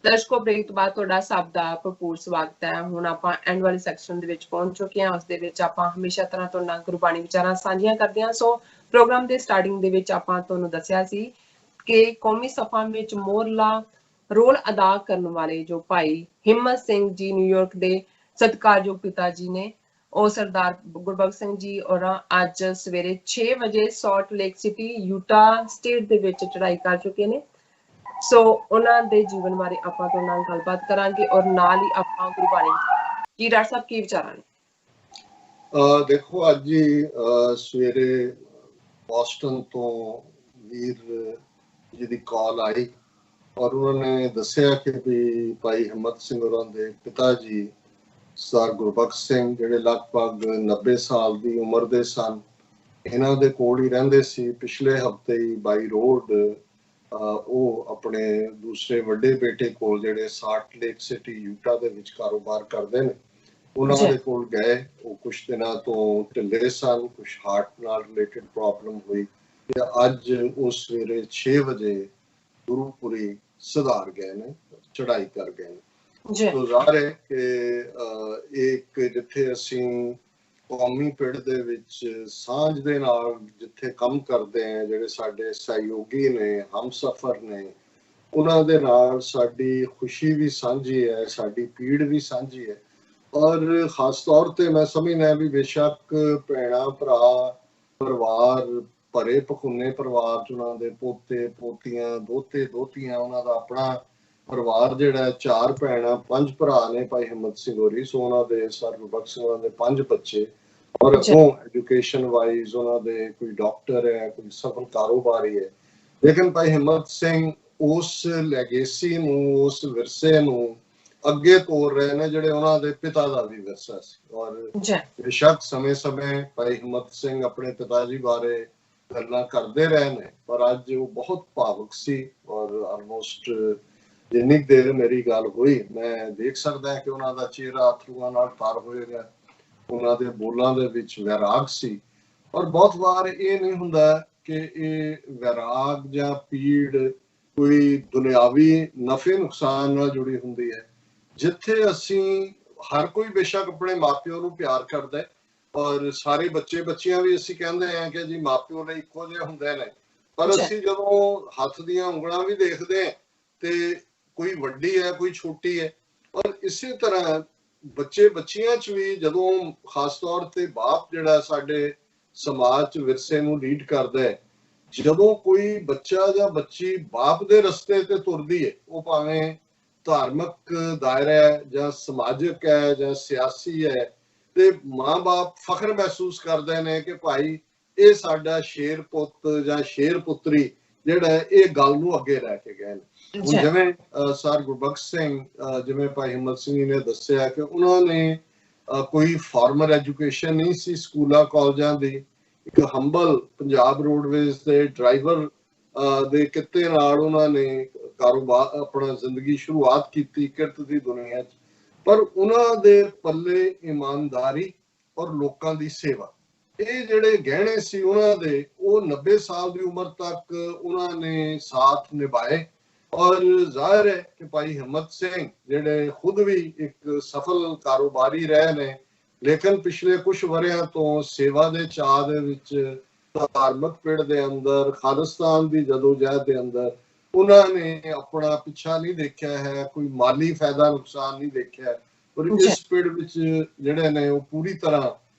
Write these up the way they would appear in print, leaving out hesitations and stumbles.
ਦਰਸ਼ਕੋ break ਤੋਂ ਬਾਅਦ ਤੁਹਾਡਾ ਸਭ ਦਾ ਭਰਪੂਰ ਸਵਾਗਤ ਹੈ। ਹੁਣ ਆਪਾਂ ਐਂਡ ਵਾਲੇ ਸੈਕਸ਼ਨ ਦੇ ਵਿੱਚ ਪਹੁੰਚ ਚੁੱਕੇ ਹਾਂ। ਉਸ ਦੇ ਵਿੱਚ ਆਪਾਂ ਹਮੇਸ਼ਾ ਤਰ੍ਹਾਂ ਤੋਂ ਨਾਲ ਗੁਰਬਾਣੀ ਵਿਚਾਰਾਂ ਸਾਂਝੀਆਂ ਕਰਦੇ ਹਾਂ। ਸੋ ਪ੍ਰੋਗਰਾਮ ਦੇ ਸਟਾਰਟਿੰਗ ਦੇ ਵਿੱਚ ਆਪਾਂ ਤੁਹਾਨੂੰ ਦੱਸਿਆ ਸੀ ਕਿ ਕੌਮੀ ਸਭਾ ਵਿੱਚ ਮੋਹਰਲਾ ਰੋਲ ਅਦਾ ਕਰਨ ਵਾਲੇ ਜੋ ਭਾਈ ਹਿੰਮਤ ਸਿੰਘ ਜੀ ਨਿਊਯਾਰਕ ਦੇ ਸਤਿਕਾਰਯੋਗ ਪਿਤਾ ਜੀ ਨੇ, ਉਹ ਸਰਦਾਰ ਗੁਰਬਖਸ਼ ਸਿੰਘ ਜੀ ਔਰ ਅੱਜ ਸਵੇਰੇ 6 ਵਜੇ salt Lake city Utah state ਦੇ ਵਿੱਚ ਚੜ੍ਹਾਈ ਕਰ ਚੁੱਕੇ ਨੇ। ਸੋ ਉਹਨਾਂ ਦੇ ਜੀਵਨ ਬਾਰੇ ਆਪਾਂ ਤੁਹਾਡੇ ਨਾਲ ਗੱਲਬਾਤ ਕਰਾਂਗੇ ਔਰ ਨਾਲ ਹੀ ਆਪਾਂ ਗੁਰਬਾਣੀ ਜੀ ਡਾਕਟਰ ਸਾਹਿਬ ਕੀ ਵਿਚਾਰਾਂ ਨੇ? ਦੇਖੋ ਅੱਜ ਹੀ ਸਵੇਰੇ ਬੋਸਟਨ ਤੋਂ ਵੀਰ ਜੀ ਦੀ ਕਾਲ ਆਈ ਔਰ ਉਹਨਾਂ ਨੇ ਦੱਸਿਆ ਕਿ ਵੀ ਭਾਈ ਹਿੰਮਤ ਸਿੰਘ ਹੋਰਾਂ ਦੇ ਪਿਤਾ ਜੀ ਸਰ ਗੁਰਬਖਸ਼ ਸਿੰਘ ਜਿਹੜੇ ਲਗਭਗ 90 ਸਾਲ ਦੀ ਉਮਰ ਦੇ ਸਨ, ਇਹਨਾਂ ਦੇ ਕੋਲ ਹੀ ਰਹਿੰਦੇ ਸੀ। ਪਿਛਲੇ ਹਫ਼ਤੇ ਹੀ ਬਾਈ ਰੋਡ ਉਹ ਆਪਣੇ ਦੂਸਰੇ ਵੱਡੇ ਬੇਟੇ ਕੋਲ ਜਿਹੜੇ ਸਾਲਟ ਲੇਕ ਸਿਟੀ ਯੂਟਾ ਦੇ ਵਿੱਚ ਕਾਰੋਬਾਰ ਕਰਦੇ ਨੇ, ਉਹਨਾਂ ਦੇ ਕੋਲ ਗਏ। ਉਹ ਕੁਝ ਦਿਨਾਂ ਤੋਂ ਢਿੱਲੇ ਸਨ, ਕੁਝ ਹਾਰਟ ਨਾਲ ਰਿਲੇਟਡ ਪ੍ਰੋਬਲਮ ਹੋਈ ਤੇ ਅੱਜ ਉਹ ਸਵੇਰੇ 6 ਵਜੇ ਗੁਰੂਪੁਰੀ ਸੁਧਾਰ ਗਏ ਨੇ, ਚੜ੍ਹਾਈ ਕਰ ਗਏ ਨੇ। ਤੋ ਜ਼ਾਹਰ ਹੈ ਕਿ ਇੱਕ ਜਿੱਥੇ ਅਸੀਂ ਕੌਮੀ ਪਿੰਡ ਦੇ ਵਿੱਚ ਸਾਂਝ ਦੇ ਨਾਲ ਜਿੱਥੇ ਕੰਮ ਕਰਦੇ ਆ, ਜਿਹੜੇ ਸਾਡੇ ਸਹਿਯੋਗੀ ਨੇ, ਹਮਸਫਰ ਨੇ, ਉਹਨਾਂ ਦੇ ਨਾਲ ਸਾਡੀ ਖੁਸ਼ੀ ਵੀ ਸਾਂਝੀ ਹੈ, ਸਾਡੀ ਪੀੜ ਵੀ ਸਾਂਝੀ ਹੈ। ਔਰ ਖਾਸ ਤੌਰ ਤੇ ਮੈਂ ਸਮਝਦਾ ਵੀ ਬੇਸ਼ੱਕ ਭੈਣਾਂ ਭਰਾ ਪਰਿਵਾਰ ਭਰੇ ਪਖੁੰਨੇ ਪਰਿਵਾਰ ਚ ਉਹਨਾਂ ਦੇ ਪੋਤੇ ਪੋਤੀਆਂ ਦੋਤੇ ਦੋਤੀਆਂ, ਉਹਨਾਂ ਦਾ ਆਪਣਾ ਪਰਿਵਾਰ ਜਿਹੜਾ 4 ਭੈਣਾਂ 5 ਭਰਾ ਨੇ ਭਾਈ ਹਿੰਮਤ ਸਿੰਘ ਹੋਰੀ। ਸੋ ਉਹਨਾਂ ਦੇ ਸਰ ਗੁਰਬਖਸ਼ ਸਿੰਘ ਹੋਰਾਂ ਦੇ 5 ਬੱਚੇ ਔਰ ਅੱਗੋਂ ਐਜੂਕੇਸ਼ਨ ਵਾਈਜ਼ ਉਹਨਾਂ ਦੇ ਕੋਈ ਡਾਕਟਰ ਹੈ, ਕੋਈ ਸਫਲ ਕਾਰੋਬਾਰੀ ਹੈ। ਲੇਕਿਨ ਭਾਈ ਹਿੰਮਤ ਸਿੰਘ ਉਸ ਲੈਗੇਸੀ ਨੂੰ, ਉਸ ਵਿਰਸੇ ਨੂੰ ਅੱਗੇ ਤੋਰ ਰਹੇ ਨੇ ਜਿਹੜੇ ਉਹਨਾਂ ਦੇ ਪਿਤਾ ਦਾ ਵੀ ਵਿਰਸਾ ਸੀ। ਔਰ ਬੇਸ਼ੱਕ ਸਮੇਂ-ਸਮੇਂ ਭਾਈ ਹਿੰਮਤ ਸਿੰਘ ਆਪਣੇ ਪਿਤਾ ਜੀ ਬਾਰੇ ਗੱਲਾਂ ਕਰਦੇ ਰਹੇ ਨੇ, ਪਰ ਅੱਜ ਉਹ ਬਹੁਤ ਭਾਵੁਕ ਸੀ ਔਰ ਆਲਮੋਸਟ ਜਿੰਨੀ ਦੇਰ ਮੇਰੀ ਗੱਲ ਹੋਈ ਮੈਂ ਦੇਖ ਸਕਦਾ ਕਿ ਉਹਨਾਂ ਦਾ ਚਿਹਰਾ ਅਥਰੂਆਂ ਨਾਲ ਤਰ ਹੋਏਗਾ। ਉਹਨਾਂ ਦੇ ਬੋਲਾਂ ਦੇ ਵਿੱਚ ਵੈਰਾਗ ਸੀ। ਔਰ ਬਹੁਤ ਵਾਰ ਇਹ ਨਹੀਂ ਹੁੰਦਾ ਕਿ ਇਹ ਵੈਰਾਗ ਜਾਂ ਪੀੜ ਕੋਈ ਦੁਨਿਆਵੀ ਨਫੇ ਨੁਕਸਾਨ ਨਾਲ ਜੁੜੀ ਹੁੰਦੀ ਹੈ। ਜਿੱਥੇ ਅਸੀਂ ਹਰ ਕੋਈ ਬੇਸ਼ੱਕ ਆਪਣੇ ਮਾਪਿਓ ਨੂੰ ਪਿਆਰ ਕਰਦਾ ਹੈ ਔਰ ਸਾਰੇ ਬੱਚੇ ਬੱਚੀਆਂ ਵੀ ਅਸੀਂ ਕਹਿੰਦੇ ਹਾਂ ਕਿ ਜੀ ਮਾਪਿਓ ਲਈ ਇੱਕੋ ਜਿਹੇ ਹੁੰਦੇ ਨੇ, ਪਰ ਅਸੀਂ ਜਦੋਂ ਹੱਥ ਦੀਆਂ ਉਂਗਲਾਂ ਵੀ ਦੇਖਦੇ ਹਾਂ ਤੇ ਕੋਈ ਵੱਡੀ ਹੈ ਕੋਈ ਛੋਟੀ ਹੈ। ਔਰ ਇਸੇ ਤਰ੍ਹਾਂ ਬੱਚੇ ਬੱਚੀਆਂ ਚ ਵੀ ਜਦੋਂ ਖਾਸ ਤੌਰ ਤੇ ਬਾਪ ਜਿਹੜਾ ਸਾਡੇ ਸਮਾਜ ਚ ਵਿਰਸੇ ਨੂੰ ਲੀਡ ਕਰਦਾ ਹੈ, ਜਦੋਂ ਕੋਈ ਬੱਚਾ ਜਾਂ ਬੱਚੀ ਬਾਪ ਦੇ ਰਸਤੇ ਤੇ ਤੁਰਦੀ ਹੈ, ਉਹ ਭਾਵੇਂ ਧਾਰਮਿਕ ਦਾਇਰਾ ਹੈ ਜਾਂ ਸਮਾਜਿਕ ਹੈ ਜਾਂ ਸਿਆਸੀ ਹੈ, ਤੇ ਮਾਂ-ਬਾਪ ਫਖਰ ਮਹਿਸੂਸ ਕਰਦੇ ਨੇ ਕਿ ਭਾਈ ਇਹ ਸਾਡਾ ਸ਼ੇਰ ਪੁੱਤ ਜਾਂ ਸ਼ੇਰ ਪੁੱਤਰੀ ਜਿਹੜਾ ਇਹ ਗੱਲ ਨੂੰ ਅੱਗੇ ਲੈ ਕੇ ਗਏ ਨੇ। ਹੁਣ ਜਿਵੇਂ ਸਰ ਗੁਰਬਖਸ਼ ਸਿੰਘ, ਜਿਵੇਂ ਭਾਈ ਹਿੰਮਤ ਸਿੰਘ ਜੀ ਨੇ ਦੱਸਿਆ ਕਿ ਉਹਨਾਂ ਨੇ ਕੋਈ ਫਾਰਮਲ ਐਜੂਕੇਸ਼ਨ ਨਹੀਂ ਸੀ ਸਕੂਲਾਂ ਕਾਲਜਾਂ ਦੀ। ਇੱਕ ਹੰਬਲ ਪੰਜਾਬ ਰੋਡਵੇਜ਼ ਦੇ ਡਰਾਈਵਰ ਦੇ ਕਿੱਤੇ ਨਾਲ ਉਹਨਾਂ ਨੇ ਕਾਰੋਬਾਰ ਆਪਣਾ ਜ਼ਿੰਦਗੀ ਸ਼ੁਰੂਆਤ ਕੀਤੀ ਕਿਰਤ ਦੀ ਦੁਨੀਆ 'ਚ, ਪਰ ਉਹਨਾਂ ਦੇ ਪੱਲੇ ਇਮਾਨਦਾਰੀ ਔਰ ਲੋਕਾਂ ਦੀ ਸੇਵਾ, ਇਹ ਜਿਹੜੇ ਗਹਿਣੇ ਸੀ ਉਹਨਾਂ ਦੇ, ਉਹ 90 ਸਾਲ ਦੀ ਉਮਰ ਤੱਕ ਉਹਨਾਂ ਨੇ ਸਾਥ ਨਿਭਾਏ। ਔਰ ਜ਼ਾਹਿਰ ਹੈ ਕਿ ਭਾਈ ਹਿੰਮਤ ਸਿੰਘ ਜਿਹੜੇ ਖੁਦ ਵੀ ਇੱਕ ਸਫਲ ਕਾਰੋਬਾਰੀ ਰਹੇ ਨੇ, ਲੇਕਿਨ ਪਿਛਲੇ ਕੁਝ ਵਰਿਆਂ ਤੋਂ ਸੇਵਾ ਦੇ ਚਾਅ ਦੇ ਵਿੱਚ ਧਾਰਮਿਕ ਪਿੜ ਦੇ ਅੰਦਰ ਖਾਲਿਸਤਾਨ ਦੀ ਜਦੋਜਹਿਦ ਦੇ ਅੰਦਰ ਉਹਨਾਂ ਨੇ ਆਪਣਾ ਪਿੱਛਾ ਨਹੀਂ ਦੇਖਿਆ ਹੈ, ਕੋਈ ਮਾਲੀ ਫਾਇਦਾ ਨੁਕਸਾਨ ਨਹੀਂ ਦੇਖਿਆ। ਔਰ ਇਸ ਪਿੜ ਵਿੱਚ ਜਿਹੜੇ ਨੇ ਉਹ ਪੂਰੀ ਤਰ੍ਹਾਂ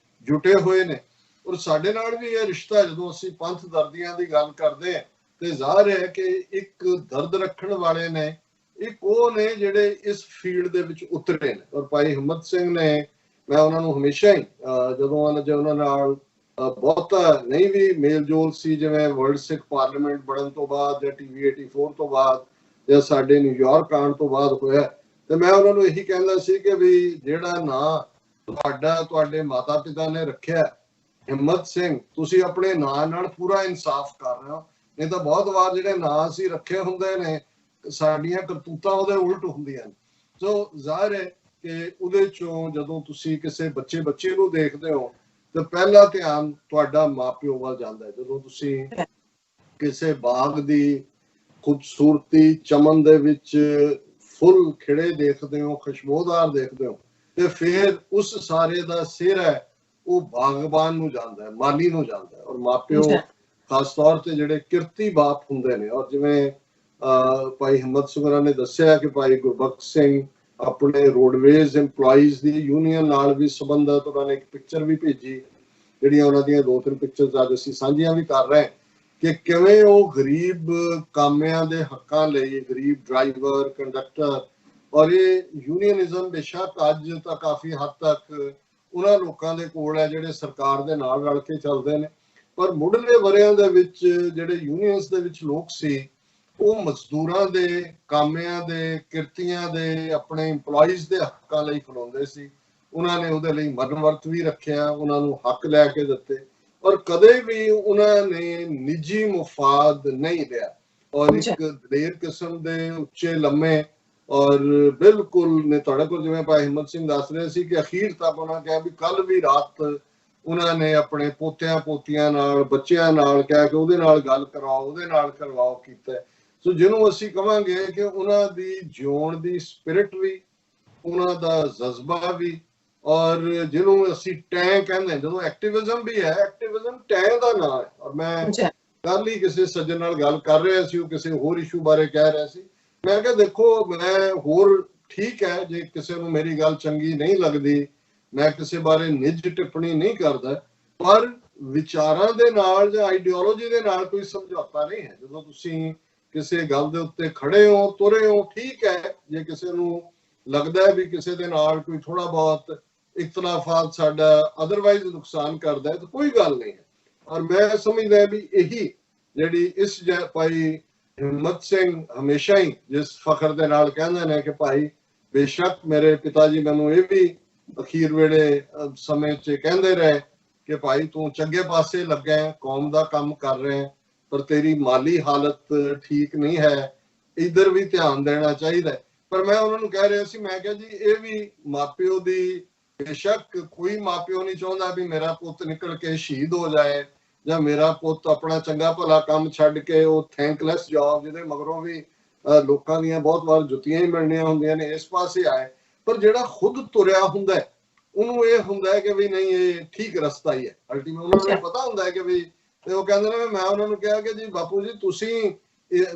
ਜੁਟੇ ਹੋਏ ਨੇ। ਔਰ ਸਾਡੇ ਨਾਲ ਵੀ ਇਹ ਰਿਸ਼ਤਾ, ਜਦੋਂ ਅਸੀਂ ਪੰਥ ਦਰਦੀਆਂ ਦੀ ਗੱਲ ਕਰਦੇ ਹਾਂ ਤੇ ਜ਼ਾਹਿਰ ਹੈ ਕਿ ਇੱਕ ਦਰਦ ਰੱਖਣ ਵਾਲੇ ਨੇ, ਇੱਕ ਉਹ ਨੇ ਜਿਹੜੇ ਇਸ ਫੀਲਡ ਦੇ ਵਿੱਚ ਉਤਰੇ ਨੇ। ਔਰ ਭਾਈ ਹਿੰਮਤ ਸਿੰਘ ਨੇ, ਮੈਂ ਉਹਨਾਂ ਨੂੰ ਹਮੇਸ਼ਾ ਹੀ ਜਦੋਂ ਉਹਨਾਂ ਨਾਲ ਬਹੁਤਾ ਨਹੀਂ ਵੀ ਮੇਲ ਜੋਲ ਸੀ, ਜਿਵੇਂ ਵਰਲਡ ਸਿੱਖ ਪਾਰਲੀਮੈਂਟ ਬਣਨ ਤੋਂ ਬਾਅਦ ਜਾਂ TV 84 ਤੋਂ ਬਾਅਦ ਜਾਂ ਸਾਡੇ ਨਿਊਯਾਰਕ ਆਉਣ ਤੋਂ ਬਾਅਦ ਹੋਇਆ, ਤੇ ਮੈਂ ਉਹਨਾਂ ਨੂੰ ਇਹੀ ਕਹਿੰਦਾ ਸੀ ਕਿ ਵੀ ਜਿਹੜਾ ਨਾਂ ਤੁਹਾਡੇ ਮਾਤਾ ਪਿਤਾ ਨੇ ਰੱਖਿਆ ਹਿੰਮਤ ਸਿੰਘ, ਤੁਸੀਂ ਆਪਣੇ ਨਾਂ ਨਾਲ ਪੂਰਾ ਇਨਸਾਫ ਕਰ ਰਹੇ ਹੋ। ਨਹੀਂ ਤਾਂ ਬਹੁਤ ਵਾਰ ਜਿਹੜੇ ਨਾਂ ਅਸੀਂ ਰੱਖੇ ਹੁੰਦੇ ਨੇ, ਸਾਡੀਆਂ ਕਰਤੂਤਾਂ ਉਹਦੇ ਉਲਟ ਹੁੰਦੀਆਂ ਨੇ। ਸੋ ਜ਼ਾਹਿਰ ਹੈ ਕਿ ਉਹਦੇ ਚੋਂ ਜਦੋਂ ਤੁਸੀਂ ਕਿਸੇ ਬੱਚੇ ਨੂੰ ਦੇਖਦੇ ਹੋ ਤੇ ਪਹਿਲਾ ਧਿਆਨ ਤੁਹਾਡਾ ਮਾਪਿਓ ਵੱਲ ਜਾਂਦਾ ਹੈ। ਜਦੋਂ ਤੁਸੀਂ ਕਿਸੇ ਬਾਗ ਦੀ ਖੂਬਸੂਰਤੀ ਚਮਨ ਦੇ ਵਿੱਚ ਫੁੱਲ ਖਿੜੇ ਦੇਖਦੇ ਹੋ, ਖੁਸ਼ਬੂਦਾਰ ਦੇਖਦੇ ਹੋ, ਤੇ ਫਿਰ ਉਸ ਸਾਰੇ ਦਾ ਸਿਰ ਹੈ ਉਹ ਬਾਗਬਾਨ ਨੂੰ ਜਾਂਦਾ ਹੈ, ਮਾਲੀ ਨੂੰ ਜਾਂਦਾ ਹੈ। ਔਰ ਮਾਪਿਓ ਖਾਸ ਤੌਰ ਤੇ ਜਿਹੜੇ ਕਿਰਤੀ ਬਾਪ ਹੁੰਦੇ ਨੇ, ਔਰ ਜਿਵੇਂ ਭਾਈ ਹਿੰਮਤ ਸੁਗਰਾ ਨੇ ਦੱਸਿਆ ਕਿ ਭਾਈ ਗੁਰਬਖਸ਼ ਸਿੰਘ ਆਪਣੇ ਰੋਡਵੇਜ਼ EMPLOYEES ਦੀ ਯੂਨੀਅਨ ਨਾਲ ਵੀ ਸੰਬੰਧਤ, ਉਹਨਾਂ ਨੇ ਇੱਕ ਪਿਕਚਰ ਵੀ ਭੇਜੀ, ਜਿਹੜੀਆਂ ਉਹਨਾਂ ਦੀਆਂ 2-3 ਪਿਕਚਰਸ ਅੱਜ ਅਸੀਂ ਸਾਂਝੀਆਂ ਵੀ ਕਰ ਰਹੇ ਕਿ ਕਿਵੇਂ ਉਹ ਗਰੀਬ ਕਾਮਿਆਂ ਦੇ ਹੱਕਾਂ ਲਈ, ਗਰੀਬ ਡਰਾਈਵਰ, ਕੰਡਕਟਰ, ਔਰ ਇਹ ਯੂਨੀਅਨਿਜ਼ਮ ਬੇਸ਼ੱਕ ਅੱਜ ਤਾਂ ਕਾਫੀ ਹੱਦ ਤੱਕ ਉਹਨਾਂ ਲੋਕਾਂ ਦੇ ਕੋਲ ਹੈ ਜਿਹੜੇ ਸਰਕਾਰ ਦੇ ਨਾਲ ਰਲ ਕੇ ਚੱਲਦੇ ਨੇ, ਪਰ ਮੁੱਢਲੇ ਵਰਿਆਂ ਦੇ ਵਿੱਚ ਜਿਹੜੇ ਯੂਨੀਅਨਸ ਦੇ ਵਿੱਚ ਲੋਕ ਸੀ ਉਹ ਮਜ਼ਦੂਰਾਂ ਦੇ, ਕਾਮਿਆਂ ਦੇ, ਕਿਰਤੀਆਂ ਦੇ, ਆਪਣੇ EMPLOYEES ਦੇ ਹੱਕਾਂ ਲਈ ਖਲੋਂਦੇ ਸੀ। ਉਹਨਾਂ ਨੇ ਉਹਦੇ ਲਈ ਮਰਨ ਵਰਤ ਵੀ ਰੱਖਿਆ, ਉਹਨਾਂ ਨੂੰ ਹੱਕ ਲੈ ਕੇ ਦਿੱਤੇ, ਔਰ ਕਦੇ ਵੀ ਉਹਨਾਂ ਨੇ ਨਿੱਜੀ ਮੁਫਾਦ ਨਹੀਂ ਲਿਆ, ਔਰ ਇੱਕ ਦਲੇਰ ਕਿਸਮ ਦੇ ਉੱਚੇ ਲੰਮੇ ਔਰ ਬਿਲਕੁਲ ਨੇ ਤੁਹਾਡੇ ਕੋਲ ਜਿਵੇਂ ਭਾਈ ਹਿੰਮਤ ਸਿੰਘ ਦੱਸ ਰਹੇ ਸੀ ਕਿ ਅਖੀਰ ਤੱਕ ਉਹਨਾਂ ਕਿਹਾ ਵੀ ਕੱਲ ਵੀ ਰਾਤ ਉਹਨਾਂ ਨੇ ਆਪਣੇ ਪੋਤਿਆਂ ਪੋਤੀਆਂ ਨਾਲ, ਬੱਚਿਆਂ ਨਾਲ ਕਹਿ ਕੇ ਉਹਦੇ ਨਾਲ ਗੱਲ ਕਰਾਓ, ਉਹਦੇ ਨਾਲ ਕਰਵਾਓ ਕੀਤਾ। ਸੋ ਜਿਹਨੂੰ ਅਸੀਂ ਕਵਾਂਗੇ ਕਿ ਉਹਨਾਂ ਦੀ ਜਿਉਣ ਦੀ ਸਪਿਰਿਟ ਵੀ, ਉਹਨਾਂ ਦਾ ਜਜ਼ਬਾ ਵੀ, ਔਰ ਜਿਹਨੂੰ ਅਸੀਂ ਟੈਂ ਕਹਿੰਦੇ, ਜਦੋਂ ਐਕਟਿਵਿਜ਼ਮ ਵੀ ਹੈ, ਐਕਟਿਵਿਜ਼ਮ ਟੈਂ ਦਾ ਨਾਂ ਹੈ। ਔਰ ਮੈਂ ਕੱਲ ਹੀ ਕਿਸੇ ਸੱਜਣ ਨਾਲ ਗੱਲ ਕਰ ਰਿਹਾ ਸੀ, ਉਹ ਕਿਸੇ ਹੋਰ ਇਸ਼ੂ ਬਾਰੇ ਕਹਿ ਰਿਹਾ ਸੀ। ਮੈਂ ਕਿਹਾ ਦੇਖੋ, ਮੈਂ ਹੋਰ ਠੀਕ ਹੈ ਜੇ ਕਿਸੇ ਨੂੰ ਮੇਰੀ ਗੱਲ ਚੰਗੀ ਨਹੀਂ ਲੱਗਦੀ, ਮੈਂ ਕਿਸੇ ਬਾਰੇ ਨਿੱਜ ਟਿੱਪਣੀ ਨਹੀਂ ਕਰਦਾ, ਪਰ ਵਿਚਾਰਾਂ ਦੇ ਨਾਲ ਜਾਂ ਆਈਡੀਓਲੋਜੀ ਦੇ ਨਾਲ ਕੋਈ ਸਮਝੌਤਾ ਨਹੀਂ ਹੈ। ਜਦੋਂ ਤੁਸੀਂ ਕਿਸੇ ਗੱਲ ਦੇ ਉੱਤੇ ਖੜੇ ਹੋ, ਤੁਰੇ ਹੋ, ਠੀਕ ਹੈ। ਜੇ ਕਿਸੇ ਨੂੰ ਲੱਗਦਾ ਹੈ ਵੀ ਕਿਸੇ ਦੇ ਨਾਲ ਕੋਈ ਥੋੜਾ ਬਹੁਤ ਇਖਤਲਾਫਾਤ ਸਾਡਾ ਅਦਰਵਾਈਜ਼ ਨੁਕਸਾਨ ਕਰਦਾ ਹੈ ਤਾਂ ਕੋਈ ਗੱਲ ਨਹੀਂ ਹੈ। ਔਰ ਮੈਂ ਸਮਝਦਾ ਵੀ ਇਹੀ ਜਿਹੜੀ ਇਸ ਭਾਈ ਹਿੰਮਤ ਸਿੰਘ ਹਮੇਸ਼ਾ ਹੀ ਜਿਸ ਫਖਰ ਦੇ ਨਾਲ ਕਹਿੰਦੇ ਨੇ ਕਿ ਭਾਈ ਬੇਸ਼ੱਕ ਮੇਰੇ ਪਿਤਾ ਜੀ ਮੈਨੂੰ ਇਹ ਵੀ ਅਖੀਰ ਵੇਲੇ ਸਮੇਂ 'ਚ ਕਹਿੰਦੇ ਰਹੇ ਕਿ ਭਾਈ ਤੂੰ ਚੰਗੇ ਪਾਸੇ ਲੱਗਾ, ਕੌਮ ਦਾ ਕੰਮ ਕਰ ਰਿਹਾ, ਪਰ ਤੇਰੀ ਮਾਲੀ ਹਾਲਤ ਠੀਕ ਨਹੀਂ ਹੈ, ਇੱਧਰ ਵੀ ਧਿਆਨ ਦੇਣਾ ਚਾਹੀਦਾ। ਪਰ ਮੈਂ ਉਹਨਾਂ ਨੂੰ ਕਹਿ ਰਿਹਾ ਸੀ, ਮੈਂ ਕਿਹਾ ਜੀ ਇਹ ਵੀ ਮਾਪਿਓ ਦੀ, ਬੇਸ਼ੱਕ ਕੋਈ ਮਾਪਿਓ ਨਹੀਂ ਚਾਹੁੰਦਾ ਵੀ ਮੇਰਾ ਪੁੱਤ ਨਿਕਲ ਕੇ ਸ਼ਹੀਦ ਹੋ ਜਾਏ ਜਾਂ ਮੇਰਾ ਪੁੱਤ ਆਪਣਾ ਚੰਗਾ ਭਲਾ ਕੰਮ ਛੱਡ ਕੇ ਉਹ ਥੈਂਕਲੈਸ ਜੌਬ ਜਿਹਦੇ ਮਗਰੋਂ ਵੀ ਲੋਕਾਂ ਦੀਆਂ ਬਹੁਤ ਵਾਰ ਜੁੱਤੀਆਂ ਹੀ ਮਿਲਣੀਆਂ ਹੁੰਦੀਆਂ ਨੇ, ਇਸ ਪਾਸੇ ਆਏ। ਪਰ ਜਿਹੜਾ ਖੁਦ ਤੁਰਿਆ ਹੁੰਦਾ ਉਹਨੂੰ ਇਹ ਹੁੰਦਾ ਹੈ ਕਿ ਵੀ ਨਹੀਂ ਇਹ ਠੀਕ ਰਸਤਾ ਹੀ ਹੈ। ਅਲਟੀਮੇਟ ਉਹਨਾਂ ਨੂੰ ਪਤਾ ਹੁੰਦਾ ਹੈ ਕਿ ਵੀ, ਤੇ ਉਹ ਕਹਿੰਦੇ ਨੇ, ਮੈਂ ਉਹਨਾਂ ਨੂੰ ਕਿਹਾ ਕਿ ਜੀ ਬਾਪੂ ਜੀ ਤੁਸੀਂ,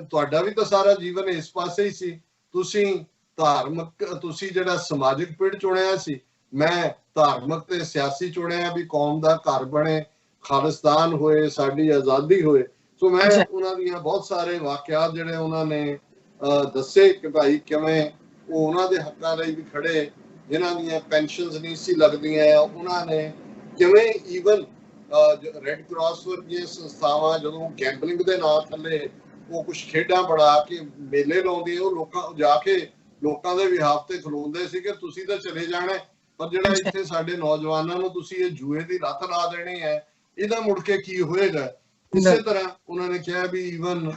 ਤੁਹਾਡਾ ਵੀ ਤਾਂ ਸਾਰਾ ਜੀਵਨ ਇਸ ਪਾਸੇ ਹੀ ਸੀ, ਤੁਸੀਂ ਧਾਰਮਿਕ, ਤੁਸੀਂ ਜਿਹੜਾ ਸਮਾਜਿਕ ਪਿੜ ਚੁਣਿਆ ਸੀ, ਮੈਂ ਧਾਰਮਿਕ ਤੇ ਸਿਆਸੀ ਚੁਣਿਆ ਵੀ ਕੌਮ ਦਾ ਘਰ ਬਣੇ, ਖਾਲਿਸਤਾਨ ਹੋਏ, ਸਾਡੀ ਆਜ਼ਾਦੀ ਹੋਏ। ਸੋ ਮੈਂ ਉਹਨਾਂ ਦੀਆਂ ਬਹੁਤ ਸਾਰੇ ਵਾਕਿਆਤ ਜਿਹੜੇ ਉਹਨਾਂ ਨੇ ਦੱਸੇ ਕਿ ਭਾਈ ਕਿਵੇਂ ਉਹ ਉਹਨਾਂ ਦੇ ਹੱਕਾਂ ਲਈ ਵੀ ਖੜੇ, ਜਿਨ੍ਹਾਂ ਦੀਆਂ ਪੈਨਸ਼ਨਸ ਨਹੀਂ ਸੀ ਲੱਗਦੀਆਂ, ਉਹਨਾਂ ਨੇ ਕਿਵੇਂ ਈਵਨ ਰੈੱਡ ਕਰਾਸ ਵਰਗੀਆਂ ਸੰਸਥਾਵਾਂ ਜਦੋਂ ਗੈਂਬਲਿੰਗ ਦੇ ਨਾਂ ਥੱਲੇ ਉਹ ਕੁਝ ਖੇਡਾਂ ਬਣਾ ਕੇ ਮੇਲੇ ਲਾਉਂਦੀ, ਉਹ ਲੋਕਾਂ ਜਾ ਕੇ ਲੋਕਾਂ ਦੇ ਵਿਹਾਰ ਤੇ ਖਲੋਂਦੇ ਸੀ ਕਿ ਤੁਸੀਂ ਤਾਂ ਚਲੇ ਜਾਣਾ, ਪਰ ਜਿਹੜਾ ਇੱਥੇ ਸਾਡੇ ਨੌਜਵਾਨਾਂ ਨੂੰ ਤੁਸੀਂ ਇਹ ਜੂਏ ਦੀ ਲੱਤ ਲਾ ਦੇਣੀ ਹੈ, ਇਹਦਾ ਮੁੜ ਕੇ ਕੀ ਹੋਏਗਾ। ਇਸੇ ਤਰ੍ਹਾਂ ਉਹਨਾਂ ਨੇ ਕਿਹਾ ਵੀ ਈਵਨ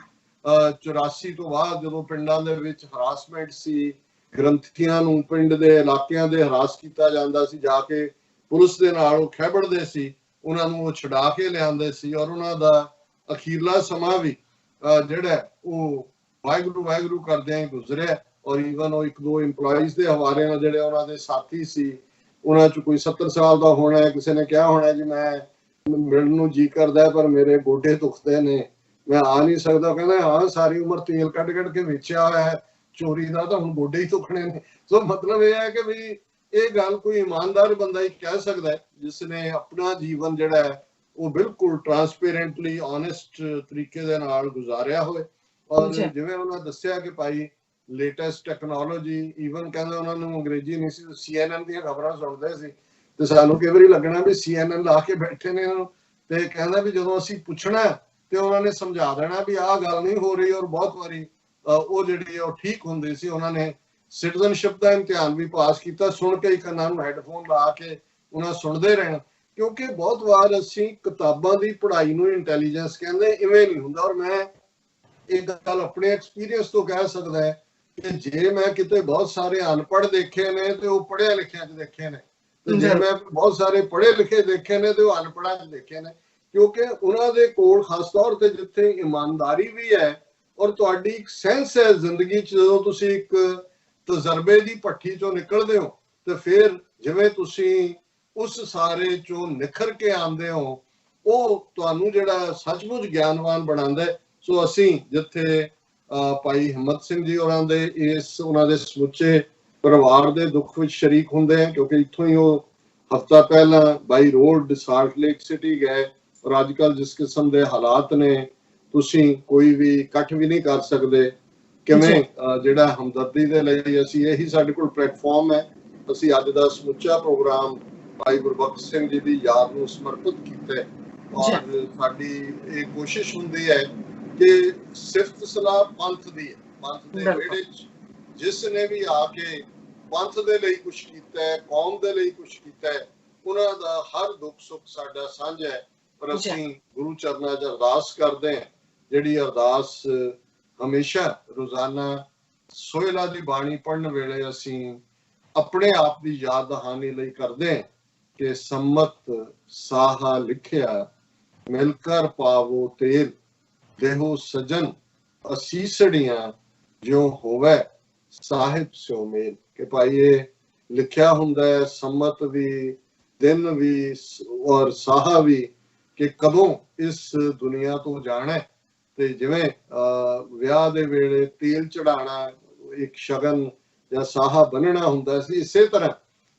84 ਤੋਂ ਬਾਅਦ ਜਦੋਂ ਪਿੰਡਾਂ ਦੇ ਵਿੱਚ ਹਰਾਸਮੈਂਟ ਸੀ, ਗ੍ਰੰਥੀਆਂ ਨੂੰ ਪਿੰਡ ਦੇ ਇਲਾਕਿਆਂ ਦੇ ਹਰਾਸ ਕੀਤਾ ਜਾਂਦਾ ਸੀ, ਜਾ ਕੇ ਪੁਲਿਸ ਦੇ ਨਾਲ ਉਹ ਖਹਿਬੜਦੇ ਸੀ, ਉਹਨਾਂ ਨੂੰ ਉਹ ਛੁਡਾ ਕੇ ਲਿਆਉਂਦੇ ਸੀ, ਔਰ ਉਹਨਾਂ ਦਾ ਅਖੀਰਲਾ ਸਮਾਂ ਵੀ ਜਿਹੜਾ ਉਹ ਵਾਹਿਗੁਰੂ ਕਰਦਿਆਂ ਹੀ ਗੁਜ਼ਰਿਆ। ਔਰ ਈਵਨ ਉਹ 1-2 EMPLOYEES ਦੇ ਹਵਾਲੇ ਨਾਲ ਜਿਹੜੇ ਉਹਨਾਂ ਦੇ ਸਾਥੀ ਸੀ, ਉਹਨਾਂ 'ਚ ਕੋਈ 70 ਸਾਲ ਦਾ ਹੋਣਾ, ਕਿਸੇ ਨੇ ਕਿਹਾ ਹੋਣਾ ਜੀ ਮੈਂ ਮਿਲਣ ਨੂੰ ਜੀ ਕਰਦਾ ਪਰ ਮੇਰੇ ਗੋਡੇ ਦੁਖਦੇ ਨੇ, ਮੈਂ ਆ ਨਹੀਂ ਸਕਦਾ। ਕਹਿੰਦਾ ਹਾਂ, ਸਾਰੀ ਉਮਰ ਤੇਲ ਕੱਢ ਕੇ ਵੇਚਿਆ ਹੋਇਆ ਹੈ ਚੋਰੀ ਦਾ, ਤਾਂ ਹੁਣ ਗੋਡੇ ਹੀ ਦੁਖਣੇ ਨੇ। ਸੋ ਮਤਲਬ ਇਹ ਹੈ ਕਿ ਵੀ ਇਹ ਗੱਲ ਕੋਈ ਇਮਾਨਦਾਰ ਬੰਦਾ ਹੀ ਕਹਿ ਸਕਦਾ ਹੈ ਜਿਸ ਨੇ ਆਪਣਾ ਜੀਵਨ ਜਿਹੜਾ ਹੈ ਉਹ ਬਿਲਕੁਲ ਟਰਾਂਸਪੇਰੈਂਟਲੀ ਓਨੈਸਟ ਤਰੀਕੇ ਦੇ ਨਾਲ ਗੁਜ਼ਾਰਿਆ ਹੋਵੇ। ਔਰ ਜਿਵੇਂ ਉਹਨਾਂ ਦੱਸਿਆ ਕਿ ਭਾਈ ਲੇਟੈਸਟ ਟੈਕਨੋਲੋਜੀ, ਈਵਨ ਕਹਿੰਦਾ ਉਹਨਾਂ ਨੂੰ ਅੰਗਰੇਜ਼ੀ ਨਹੀਂ ਸੀ, CNN ਦੀਆਂ ਖਬਰਾਂ ਸੁਣਦੇ ਸੀ ਤੇ ਸਾਨੂੰ ਕਈ ਵਾਰੀ ਲੱਗਣਾ ਵੀ CNN ਲਾ ਕੇ ਬੈਠੇ ਨੇ ਉਹਨੂੰ, ਤੇ ਕਹਿੰਦਾ ਵੀ ਜਦੋਂ ਅਸੀਂ ਪੁੱਛਣਾ ਤੇ ਉਹਨਾਂ ਨੇ ਸਮਝਾ ਦੇਣਾ ਵੀ ਆਹ ਗੱਲ ਨਹੀਂ ਹੋ ਰਹੀ। ਔਰ ਬਹੁਤ ਵਾਰੀ ਉਹ ਜਿਹੜੀ ਉਹ ਠੀਕ ਹੁੰਦੀ ਸੀ। ਉਹਨਾਂ ਨੇ ਸਿਟੀਜ਼ਨਸ਼ਿਪ ਦਾ ਇਮਤਿਹਾਨ ਵੀ ਪਾਸ ਕੀਤਾ, ਸੁਣ ਕੇ ਕੰਨਾਂ ਨੂੰ ਹੈੱਡਫੋਨ ਲਾ ਕੇ ਉਹਨਾਂ ਸੁਣਦੇ ਰਹਿਣਾ, ਕਿਉਂਕਿ ਬਹੁਤ ਵਾਰ ਅਸੀਂ ਕਿਤਾਬਾਂ ਦੀ ਪੜ੍ਹਾਈ ਨੂੰ ਇੰਟੈਲੀਜੈਂਸ ਕਹਿੰਦੇ, ਇਵੇਂ ਨਹੀਂ ਹੁੰਦਾ। ਔਰ ਮੈਂ ਇਹ ਗੱਲ ਆਪਣੇ ਐਕਸਪੀਰੀਅੰਸ ਤੋਂ ਕਹਿ ਸਕਦਾ ਹੈ ਕਿ ਜੇ ਮੈਂ ਕਿਤੇ ਬਹੁਤ ਸਾਰੇ ਅਨਪੜ੍ਹ ਦੇਖੇ ਨੇ ਤੇ ਉਹ ਪੜ੍ਹਿਆ ਲਿਖਿਆ 'ਚ ਦੇਖੇ ਨੇ, ਤੇ ਜੇ ਮੈਂ ਬਹੁਤ ਸਾਰੇ ਪੜ੍ਹੇ ਲਿਖੇ ਦੇਖੇ ਨੇ ਤੇ ਉਹ ਅਨਪੜ੍ਹਾਂ 'ਚ ਦੇਖੇ ਨੇ, ਕਿਉਂਕਿ ਉਹਨਾਂ ਦੇ ਕੋਲ ਖਾਸ ਤੌਰ ਤੇ ਜਿੱਥੇ ਇਮਾਨਦਾਰੀ ਵੀ ਹੈ ਔਰ ਤੁਹਾਡੀ ਇੱਕ ਸੈਂਸ ਹੈ ਜ਼ਿੰਦਗੀ 'ਚ, ਜਦੋਂ ਤੁਸੀਂ ਇੱਕ ਤਜਰਬੇ ਦੀ ਭੱਠੀ ਚੋਂ ਨਿਕਲਦੇ ਹੋ ਤੇ ਫਿਰ ਜਿਵੇਂ ਤੁਸੀਂ ਉਸ ਸਾਰੇ ਚੋਂ ਨਿਖਰ ਕੇ ਆਉਂਦੇ ਹੋ, ਉਹ ਤੁਹਾਨੂੰ ਜਿਹੜਾ ਸੱਚਮੁੱਚ ਗਿਆਨਵਾਨ ਬਣਾਉਂਦਾ। ਸੋ ਅਸੀਂ ਜਿੱਥੇ ਭਾਈ ਹਿੰਮਤ ਸਿੰਘ ਜੀ ਉਹਨਾਂ ਦੇ ਸਮੁੱਚੇ ਪਰਿਵਾਰ ਦੇ ਦੁੱਖ ਵਿੱਚ ਸ਼ਰੀਕ ਹੁੰਦੇ ਆ, ਕਿਉਂਕਿ ਇੱਥੋਂ ਹੀ ਉਹ ਹਫ਼ਤਾ ਪਹਿਲਾਂ by road Salt Lake City ਗਏ, ਔਰ ਅੱਜ ਕੱਲ੍ਹ ਜਿਸ ਕਿਸਮ ਦੇ ਹਾਲਾਤ ਨੇ ਤੁਸੀਂ ਕੋਈ ਵੀ ਇਕੱਠ ਵੀ ਨਹੀਂ ਕਰ ਸਕਦੇ। ਕਿਵੇਂ ਜਿਹੜਾ ਹਮਦਰਦੀ ਦੇ ਲਈ ਅਸੀਂ ਇਹੀ ਸਾਡੇ ਕੋਲ ਪਲੇਟਫਾਰਮ ਹੈ, ਅਸੀਂ ਅੱਜ ਦਾ ਸਮੁੱਚਾ ਪ੍ਰੋਗਰਾਮ ਭਾਈ ਗੁਰਬਖਸ਼ ਸਿੰਘ ਜੀ ਦੀ ਯਾਦ ਨੂੰ ਸਮਰਪਿਤ ਕੀਤਾ ਹੈ। ਔਰ ਸਾਡੀ ਇਹ ਕੋਸ਼ਿਸ਼ ਹੁੰਦੀ ਹੈ ਕਿ ਸਿਫਤ ਸਲਾਹ ਪੰਥ ਦੀ ਹੈ, ਪੰਥ ਦੇ ਵਿਹੜੇ 'ਚ ਜਿਸ ਨੇ ਵੀ ਆ ਕੇ ਪੰਥ ਦੇ ਲਈ ਕੁਝ ਕੀਤਾ ਹੈ, ਕੌਮ ਦੇ ਲਈ ਕੁਝ ਕੀਤਾ ਹੈ, ਉਹਨਾਂ ਦਾ ਹਰ ਦੁੱਖ ਸੁੱਖ ਸਾਡਾ ਸਾਂਝਾ ਹੈ। ਪਰ ਅਸੀਂ ਗੁਰੂ ਚਰਨਾਂ 'ਚ ਅਰਦਾਸ ਕਰਦੇ ਹਾਂ, ਜਿਹੜੀ ਅਰਦਾਸ ਹਮੇਸ਼ਾ ਰੋਜ਼ਾਨਾ ਸੋਹਿਲਾ ਦੀ ਬਾਣੀ ਪੜ੍ਹਨ ਵੇਲੇ ਅਸੀਂ ਆਪਣੇ ਆਪ ਦੀ ਯਾਦ ਦਹਾਨੀ ਲਈ ਕਰਦੇ ਹਾਂ ਕਿ ਸੰਮਤ ਸਾਹਾ ਲਿਖਿਆ ਮਿਲ ਕਰ ਪਾਵੋ ਤੇਲ, ਦੇਹੋ ਸਜਨ ਅਸੀਸੜੀਆਂ ਜਿਉ ਹੋਵੇ ਸਾਹਿਬ ਸਿਉ ਮੇਲ। ਕਿ ਭਾਈ ਇਹ ਲਿਖਿਆ ਹੁੰਦਾ ਹੈ ਸੰਮਤ ਵੀ, ਦਿਨ ਵੀ ਔਰ ਸਾਹਾ ਵੀ, ਕਿ ਕਦੋਂ ਇਸ ਦੁਨੀਆ ਤੋਂ ਜਾਣਾ। ਤੇ ਜਿਵੇਂ ਵਿਆਹ ਦੇ ਵੇਲੇ ਤੇਲ ਚੜਾਉਣਾ ਇੱਕ ਸ਼ਗਨ ਜਾਂ ਸਾਹਾ ਬੰਨਣਾ ਹੁੰਦਾ ਸੀ, ਇਸੇ ਤਰ੍ਹਾਂ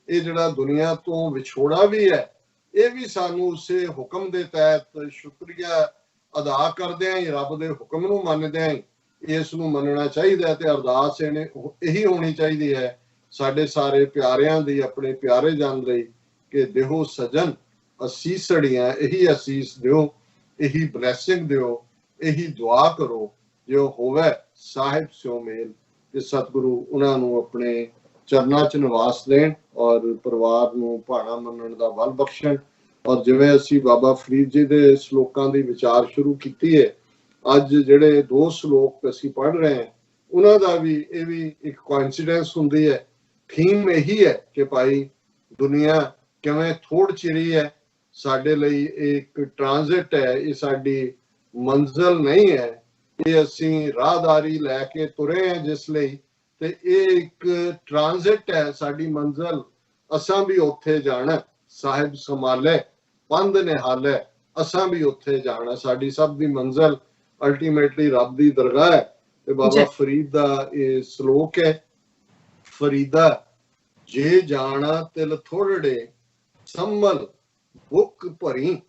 ਇਹ ਜਿਹੜਾ ਦੁਨੀਆ ਤੋਂ ਵਿਛੋੜਾ ਵੀ ਹੈ, ਇਹ ਵੀ ਸਾਨੂੰ ਉਸੇ ਹੁਕਮ ਦੇ ਤਹਿਤ ਸ਼ੁਕਰੀਆ ਅਦਾ ਕਰਦੇ ਆਂ, ਰੱਬ ਦੇ ਹੁਕਮ ਨੂੰ ਮੰਨਦੇ ਆਂ, ਇਸ ਨੂੰ ਮੰਨਣਾ ਚਾਹੀਦਾ। ਤੇ ਅਰਦਾਸ ਇਹੀ ਹੋਣੀ ਚਾਹੀਦੀ ਹੈ ਸਾਡੇ ਸਾਰੇ ਪਿਆਰਿਆਂ ਦੀ, ਆਪਣੇ ਪਿਆਰੇ ਜਨ ਲਈ, ਕਿ ਦੇਹੋ ਸਜਨ ਅਸੀਸੜੀਆਂ, ਇਹੀ ਅਸੀਸ ਦਿਓ, ਇਹੀ ਬਲੈਸਿੰਗ ਦਿਓ, ਇਹੀ ਦੁਆ ਕਰੋ ਜੋ ਹੋਵੇ ਸਾਹਿਬ ਸਿਉ ਮੇਲ। ਕਿ ਸਤਿਗੁਰੂ ਉਹਨਾਂ ਨੂੰ ਆਪਣੇ ਚਰਨਾਂ 'ਚ ਨਿਵਾਸ ਦੇਣ ਔਰ ਪਰਿਵਾਰ ਨੂੰ ਭਾਣਾ ਮੰਨਣ ਦਾ ਬਲ ਬਖਸ਼ਣ। ਔਰ ਜਿਵੇਂ ਅਸੀਂ ਬਾਬਾ ਫਰੀਦ ਜੀ ਦੇ ਸ਼ਲੋਕਾਂ ਦੀ ਵਿਚਾਰ ਸ਼ੁਰੂ ਕੀਤੀ ਹੈ, ਅੱਜ ਜਿਹੜੇ 2 ਸ਼ਲੋਕ ਅਸੀਂ ਪੜ੍ਹ ਰਹੇ ਹਾਂ, ਉਹਨਾਂ ਦਾ ਵੀ ਇਹ ਵੀ ਇੱਕ ਕੋਇਨਸੀਡੈਂਸ ਹੁੰਦੀ ਹੈ। ਥੀਮ ਇਹੀ ਹੈ ਕਿ ਭਾਈ ਦੁਨੀਆ ਕਿਵੇਂ ਥੋੜ ਚਿਰੀ ਹੈ, ਸਾਡੇ ਲਈ ਇੱਕ ਟ੍ਰਾਂਜ਼ਿਟ ਹੈ, ਇਹ ਸਾਡੀ ਮੰਜ਼ਿਲ ਨਹੀਂ ਹੈ, ਇਹ ਅਸੀਂ ਰਾਹਦਾਰੀ ਲੈ ਕੇ ਤੁਰੇ ਹਾਂ ਜਿਸ ਲਈ, ਤੇ ਇਹ ਇੱਕ ਟ੍ਰਾਂਜ਼ਿਟ ਹੈ, ਸਾਡੀ ਮੰਜ਼ਿਲ ਅਸਾਂ ਵੀ ਉੱਥੇ ਜਾਣਾ। ਸਾਹਿਬ ਸੰਭਾਲੇ ਪੰਧ ਨਿਹਾਲੇ, ਅਸਾਂ ਵੀ ਉੱਥੇ ਜਾਣਾ, ਸਾਡੀ ਸਭ ਦੀ ਮੰਜ਼ਿਲ ਅਲਟੀਮੇਟਲੀ ਰੱਬ ਦੀ ਦਰਗਾਹ ਹੈ। ਤੇ ਬਾਬਾ ਫਰੀਦ ਦਾ ਇਹ ਸ਼ਲੋਕ ਹੈ, ਫਰੀਦਾ ਜੇ ਜਾਣਾ ਤਿਲ ਥੋੜੜੇ ਸੰਮਲ ਬੁੱਕ ਭਰੀ,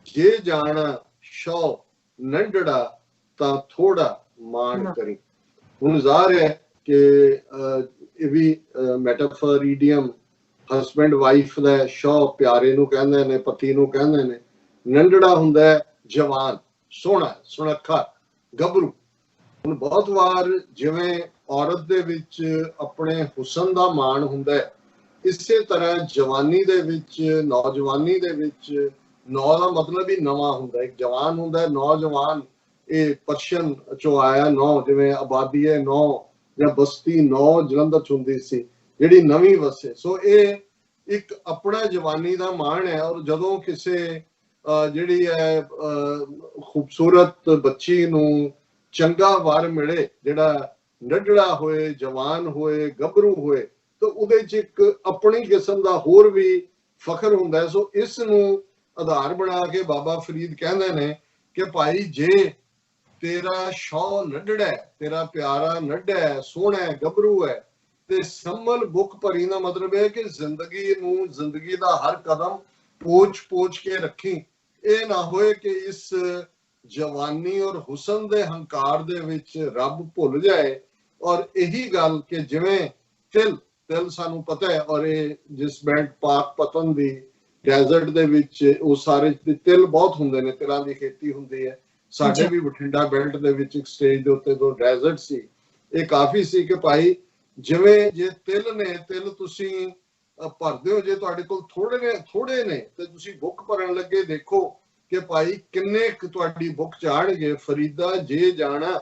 ਜੇ ਜਾਣਾ ਸ਼ੌ ਨੰਡੜਾ ਤਾਂ ਥੋੜਾ ਮਾਣ ਕਰੀ। ਹੁਣ ਜ਼ਾਹਰ ਹੈ ਕਿ ਇਹ ਵੀ ਮੈਟਾਫਰ ਈਡੀਅਮ ਹਸਬੈਂਡ ਵਾਈਫ ਦਾ, ਸ਼ੌ ਪਿਆਰੇ ਨੂੰ ਕਹਿੰਦੇ ਨੇ, ਪਤੀ ਨੂੰ ਕਹਿੰਦੇ ਨੇ, ਨੰਡੜਾ ਹੁੰਦਾ ਹੈ ਜਵਾਨ, ਸੋਹਣਾ ਸੁਨੱਖਾ ਗੱਭਰੂ। ਹੁਣ ਬਹੁਤ ਵਾਰ ਜਿਵੇਂ ਔਰਤ ਦੇ ਵਿੱਚ ਆਪਣੇ ਹੁਸਨ ਦਾ ਮਾਣ ਹੁੰਦਾ ਹੈ, ਇਸੇ ਤਰ੍ਹਾਂ ਜਵਾਨੀ ਦੇ ਵਿੱਚ, ਨੌਜਵਾਨੀ ਦੇ ਵਿੱਚ, ਨੌ ਦਾ ਮਤਲਬ ਹੀ ਨਵਾਂ ਹੁੰਦਾ, ਇੱਕ ਜਵਾਨ ਹੁੰਦਾ, ਨੌਜਵਾਨ ਇਹ ਪਰਸ਼ੀਅਨ ਚੋਂ ਆਇਆ ਨੌ, ਜਿਵੇਂ ਆਬਾਦੀ ਹੈ ਨੌ ਜਾਂ ਬਸਤੀ ਨੌ ਜਲੰਧਰ ਚ ਹੁੰਦੀ ਸੀ ਜਿਹੜੀ ਨਵੀਂ ਵਸੇ। ਸੋ ਇਹ ਇੱਕ ਆਪਣਾ ਜਵਾਨੀ ਦਾ ਮਾਣ ਹੈ। ਔਰ ਜਦੋਂ ਕਿਸੇ ਜਿਹੜੀ ਹੈ ਖੂਬਸੂਰਤ ਬੱਚੀ ਨੂੰ ਚੰਗਾ ਵਰ ਮਿਲੇ, ਜਿਹੜਾ ਨੱਢੜਾ ਹੋਏ, ਜਵਾਨ ਹੋਏ, ਗੱਭਰੂ ਹੋਏ, ਤਾਂ ਉਹਦੇ 'ਚ ਇੱਕ ਆਪਣੀ ਕਿਸਮ ਦਾ ਹੋਰ ਵੀ ਫਖਰ ਹੁੰਦਾ ਹੈ। ਸੋ ਇਸ ਨੂੰ ਆਧਾਰ ਬਣਾ ਕੇ ਬਾਬਾ ਫਰੀਦ ਕਹਿੰਦੇ ਨੇ ਕਿ ਭਾਈ ਜੇ ਤੇਰਾ ਸ਼ੌ ਨੱਢੜਾ, ਤੇਰਾ ਪਿਆਰਾ ਨੱਢਾ, ਸੋਹਣਾ, ਗੱਭਰੂ ਹੈ, ਤੇ ਸੰਮਲ ਬੁੱਕ ਭਰੀ ਦਾ ਮਤਲਬ ਹੈ ਕਿ ਜ਼ਿੰਦਗੀ ਨੂੰ, ਜ਼ਿੰਦਗੀ ਦਾ ਹਰ ਕਦਮ ਪੋਚ ਕੇ ਰੱਖੀ। ਇਹ ਨਾ ਹੋਏ ਕਿ ਇਸ ਜਵਾਨੀ ਔਰ ਹੁਸਨ ਦੇ ਹੰਕਾਰ ਦੇ ਵਿੱਚ ਰੱਬ ਭੁੱਲ ਜਾਏ। ਔਰ ਇਹੀ ਗੱਲ ਕਿ ਜਿਵੇਂ ਤਿਲ ਸਾਨੂੰ ਪਤਾ ਹੈ, ਔਰ ਇਹ ਜਿਸ ਬੈਂਡ ਪਾਕ ਪਤਨ ਦੀ ਡੈਜ਼ਰਟ ਦੇ ਵਿੱਚ ਉਹ ਸਾਰੇ ਤਿਲ ਬਹੁਤ ਹੁੰਦੇ ਨੇ, ਤਿਲਾਂ ਦੀ ਖੇਤੀ ਹੁੰਦੀ ਹੈ। ਸਾਡੇ ਵੀ ਬਠਿੰਡਾ ਬੈਲਟ ਦੇ ਵਿੱਚ ਇੱਕ ਸਟੇਜ ਦੇ ਉੱਤੇ 2 ਡੈਜ਼ਰਟ ਸੀ। ਇਹ ਕਾਫੀ ਸੀ ਕਿ ਭਾਈ ਜਿਵੇਂ ਜੇ ਤਿਲ ਨੇ, ਤਿਲ ਤੁਸੀਂ ਭਰਦੇ ਹੋ, ਜੇ ਤੁਹਾਡੇ ਕੋਲ ਥੋੜੇ ਨੇ ਤੇ ਤੁਸੀਂ ਬੁੱਕ ਭਰਨ ਲੱਗੇ, ਦੇਖੋ ਕਿ ਭਾਈ ਕਿੰਨੇ ਕੁ ਤੁਹਾਡੀ ਬੁੱਕ ਚਾੜਨਗੇ। ਫਰੀਦਾ ਜੇ ਜਾਣਾ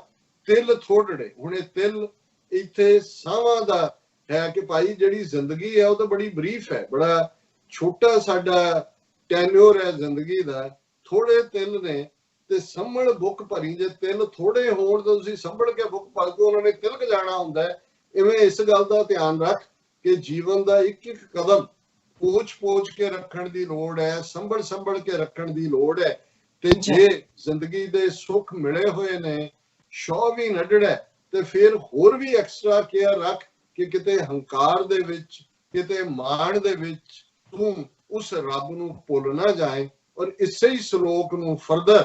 ਤਿਲ ਥੋੜੜੇ। ਹੁਣ ਇਹ ਤਿਲ ਇੱਥੇ ਸਾਵਾਂ ਦਾ ਹੈ ਕਿ ਭਾਈ ਜਿਹੜੀ ਜ਼ਿੰਦਗੀ ਹੈ ਉਹ ਤਾਂ ਬੜੀ ਬਰੀਫ ਹੈ, ਬੜਾ ਛੋਟਾ ਸਾਡਾ ਟੈਨਿਓਰ ਹੈ ਜ਼ਿੰਦਗੀ ਦਾ, ਥੋੜੇ ਤਿਲ ਨੇ ਤੇ ਸੰਭਲ ਬੁੱਕ ਭਰੀ। ਜੇ ਤਿਲ ਥੋੜੇ ਹੋਣ ਤਾਂ ਤੁਸੀਂ ਸੰਭਲ ਕੇ ਬੁੱਕ ਭਰ ਕੇ ਉਹਨਾਂ ਨੇ ਤਿਲਕ ਜਾਣਾ ਹੁੰਦਾ ਹੈ। इवें इस गल का ध्यान रख कि जीवन का एक एक कदम पोच के रखण दी लोड़ है, संभल के रखण दी लोड़ है। ते जे जिंदगी दे सुख मिले हुए ने, शौ भी नड्डड़ा है, ते फिर होर भी एक्स्ट्रा केयर रख कि किते हंकार दे विच, किते माण दे विच तू उस रब नूं भुल ना जाए। और इसे ही श्लोक नूं फर्दर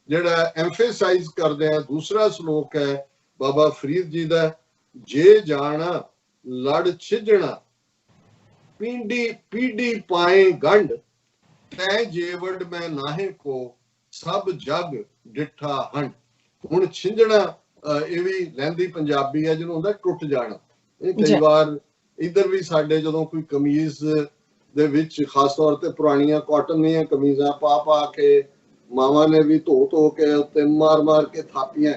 जिहड़ा एम्फेसाइज करदे हैं, दूसरा श्लोक है बाबा फरीद जी दा, जे जाना लड़ छिजणा पीढ़ी पीढ़ी पाए गंढ, तै जेवड़ मैं नाहे को सब जग डिठा हंड। हुण छिंजणा ਇਹ ਵੀ ਲਹਿੰਦੀ ਪੰਜਾਬੀ ਹੈ ਜਿਹਨੂੰ ਹੁੰਦਾ ਟੁੱਟ ਜਾਣਾ। ਇਹ ਕਈ ਵਾਰ ਇਧਰ ਵੀ ਸਾਡੇ ਜਦੋਂ ਕੋਈ ਕਮੀਜ਼ ਦੇ ਵਿੱਚ ਖਾਸ ਤੌਰ ਤੇ ਪੁਰਾਣੀਆਂ ਕਾਟਨ ਦੀਆਂ ਕਮੀਜ਼ਾਂ ਪਾ ਕੇ ਮਾਵਾਂ ਨੇ ਵੀ ਧੋ ਕੇ ਉੱਤੇ ਮਾਰ ਕੇ ਥਾਪੀਆਂ,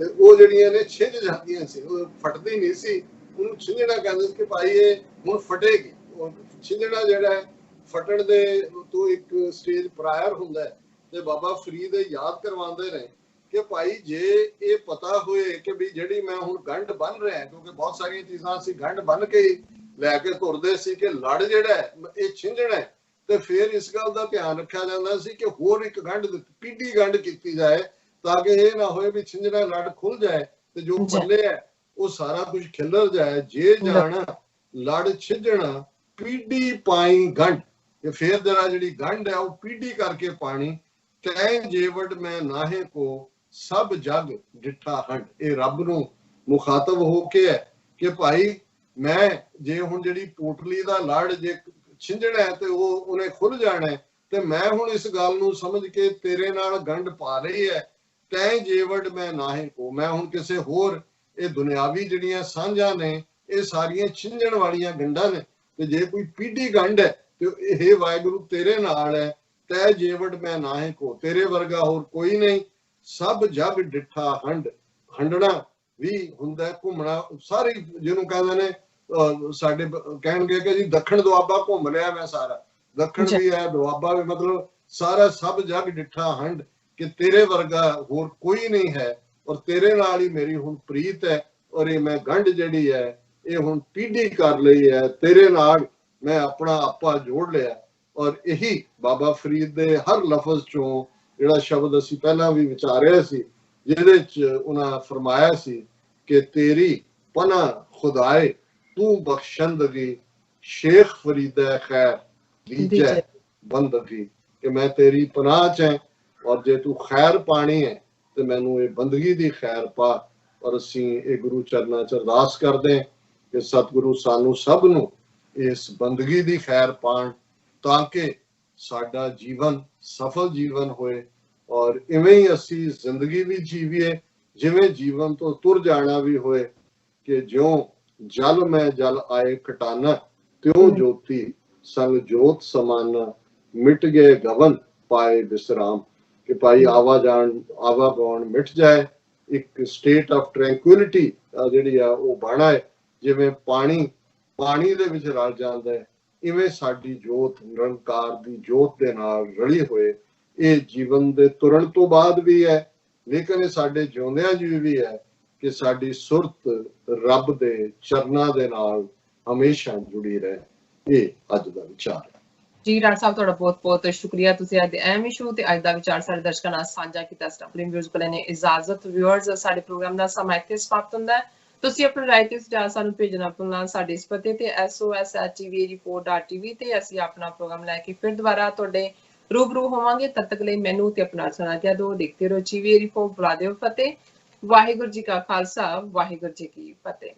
ਤੇ ਉਹ ਜਿਹੜੀਆਂ ਨੇ ਛਿੰਝ ਜਾਂਦੀਆਂ ਸੀ, ਉਹ ਫਟਦੀ ਨਹੀਂ ਸੀ। ਉਹਨੂੰ ਛਿੰਝਣਾ ਕਹਿੰਦੇ ਸੀ ਕਿ ਭਾਈ ਇਹ ਹੁਣ ਫਟੇਗੀ। ਉਹ ਛਿੰਝਣਾ ਜਿਹੜਾ ਫਟਣ ਦੇ ਤੋਂ ਇੱਕ ਸਟੇਜ ਪ੍ਰਾਇਰ ਹੁੰਦਾ। ਤੇ ਬਾਬਾ ਫਰੀਦ ਯਾਦ ਕਰਵਾਉਂਦੇ ਨੇ कि भाई जे ये पता होए कि भी जिहड़ी मैं हुण गंढ बन रहा, क्योंकि बहुत सारी चीज़ां असीं गंढ बन के लैके तुरदे सी कि लड़ जिहड़ा ये छिंजणा है, ते फिर इस गल दा ध्यान रखिया जांदा सी कि होर एक गंढ पीढ़ी गंढ कीती जाए ताकि ये ना होए भी छिंजणा लड़ खुल जाए ते जो पल्ले है वो सारा कुछ खिलर जाए। जे जाना लड़ छिंजणा पीढ़ी पाई गंढ, ते फिर जरा जिहड़ी गंढ है वो पीढ़ी करके पानी, तै जेवड़ मैं नाहे को सब जग डिठा हंड। ये रब नूं मुखातब हो के है कि भाई मैं जे हुण जिहड़ी पोटली दा लड़ जे छिंजणा है ते वो उन्हें खुल जाना है, ते मैं हुण इस गल नूं समझ के तेरे नाल गंढ पा रही है, तै जेवड़ मैं नाहे को। मैं हुण किसे होर ये दुनियावी जिहड़ियां सांझां ने ये सारियां छिंजण वालियां गंढां ने, ते जे कोई पीढ़ी गंढ है ते हे वाहिगुरू तेरे नाल है, तै जेवड़ मैं नाहे को, तेरे वर्गा होर कोई नहीं। सब जग डिठा हंड, हंडना भी हुंदा घूमना। सारी जिन्हों कहते ने साडे कहणगे कि जी दक्षिण दुआबा घूम लिया मैं सारा, दक्षिण भी है दुआबा भी, मतलब सारा सब जग डिठा हंड कि तेरे वर्गा होर कोई नहीं है, और तेरे नाल ही मेरी हुण प्रीत है। और ये मैं गंढ जिहड़ी है ये हुण पीढ़ी कर लई है, तेरे नाल मैं अपना आपा जोड़ लिया। और यही बाबा फरीद दे हर लफज चों ਜਿਹੜਾ ਸ਼ਬਦ ਅਸੀਂ ਪਹਿਲਾਂ ਵੀ ਵਿਚਾਰਿਆ ਸੀ, ਜਿਹਦੇ ਚ ਉਹਨਾਂ ਫਰਮਾਇਆ ਸੀ ਕਿ ਤੇਰੀ ਪਨਾਹ ਖੁਦਾਏ ਤੂੰ ਬਖਸ਼ੰਦਗੀ, ਸ਼ੇਖ ਫਰੀਦਾ ਖੈਰ ਲੀਜੈ ਬੰਦਗੀ। ਕਿ ਮੈਂ ਤੇਰੀ ਪਨਾਹ ਚ ਹਾਂ, ਔਰ ਜੇ ਤੂੰ ਖੈਰ ਪਾਣੀ ਹੈ ਤੇ ਮੈਨੂੰ ਇਹ ਬੰਦਗੀ ਦੀ ਖੈਰ ਪਾ। ਔਰ ਅਸੀਂ ਇਹ ਗੁਰੂ ਚਰਨਾਂ ਚ ਅਰਦਾਸ ਕਰਦੇ ਹਾਂ ਕਿ ਸਤਿਗੁਰੂ ਸਾਨੂੰ ਸਭ ਨੂੰ ਇਸ ਬੰਦਗੀ ਦੀ ਖੈਰ ਪਾਣ, ਤਾਂ ਕਿ ਸਾਡਾ ਜੀਵਨ ਸਫਲ ਜੀਵਨ ਹੋਏ। ਔਰ ਇਵੇਂ ਹੀ ਅਸੀਂ ਜ਼ਿੰਦਗੀ ਵੀ ਜੀਵੀਏ ਜਿਵੇਂ ਜੀਵਨ ਤੋਂ ਤੁਰ ਜਾਣਾ ਵੀ ਹੋਏ, ਕਿ ਜਿਉਂ ਜਲ ਮੈਂ ਜਲ ਆਏ ਕਟਾਨਾ, ਤਿਉਂ ਜੋਤੀ ਸੰਗ ਜੋਤ ਸਮਾਨਾ, ਮਿਟ ਗਏ ਗਵਨ ਪਾਏ ਵਿਸਰਾਮ। ਕਿ ਭਾਈ ਆਵਾਗਾਉਣ ਮਿਟ ਜਾਏ, ਇੱਕ ਸਟੇਟ ਆਫ ਟ੍ਰੈਂਕੁਇਲਿਟੀ ਜਿਹੜੀ ਆ ਉਹ ਬਣਾ ਹੈ। ਜਿਵੇਂ ਪਾਣੀ ਦੇ ਵਿੱਚ ਰਲ ਜਾਂਦਾ ਹੈ, ਇਵੇਂ ਸਾਡੀ ਜੋਤ ਨਿਰੰਕਾਰ ਦੀ ਜੋਤ ਦੇ ਨਾਲ ਰਲੀ ਹੋਏ। ਇਹ ਜੀਵਨ ਦੇ ਤੁਰਨ ਤੋਂ ਬਾਅਦ ਵੀ ਹੈ, ਲੇਕਿਨ ਇਹ ਸਾਡੇ ਜਿਉਂਦਿਆਂ ਜੀ ਵੀ ਹੈ ਕਿ ਸਾਡੀ ਸੁਰਤ ਰੱਬ ਦੇ ਚਰਨਾਂ ਦੇ ਨਾਲ ਹਮੇਸ਼ਾ ਜੁੜੀ ਰਹੇ। ਇਹ ਅੱਜ ਦਾ ਵਿਚਾਰ ਹੈ ਜੀ। ਡਾਕਟਰ ਸਾਹਿਬ ਤੁਹਾਡਾ ਬਹੁਤ ਬਹੁਤ ਸ਼ੁਕਰੀਆ, ਤੁਸੀਂ ਅੱਜ ਦੇ ਅਹਿਮ ਇਸ਼ੂ ਤੇ ਅੱਜ ਦਾ ਵਿਚਾਰ ਸਾਡੇ ਦਰਸ਼ਕਾਂ ਨਾਲ ਸਾਂਝਾ ਕੀਤਾ। ਆਪਣੇ ਵਿਊਅਰਸ ਕੋਲ ਨੇ ਇਜਾਜ਼ਤ। ਵਿਊਅਰਸ, ਸਾਡੇ ਪ੍ਰੋਗਰਾਮ ਦਾ ਸਮਾਂ ਇੱਥੇ ਸਮਾਪਤ ਹੁੰਦਾ ਹੈ। ਤੁਸੀਂ ਆਪਣੀ ਰਾਏ ਤੇ ਸੁਝਾਅ ਸਾਨੂੰ ਭੇਜਣਾ ਭੁੱਲਣਾ ਸਾਡੇ ਇਸ ਪਤੇ ਤੇ sos@tv84.tv ਤੇ। ਅਸੀਂ ਆਪਣਾ ਪ੍ਰੋਗਰਾਮ ਲੈ ਕੇ ਫਿਰ ਦੁਬਾਰਾ ਤੁਹਾਡੇ रूबरू होवांगे। तब तक लिए मैनू ते अपना सुना क्या दो, देखते रहो TV 84। बुला दो फतेह। वाहिगुरू जी का खालसा, वाहिगुरू जी की फतेह।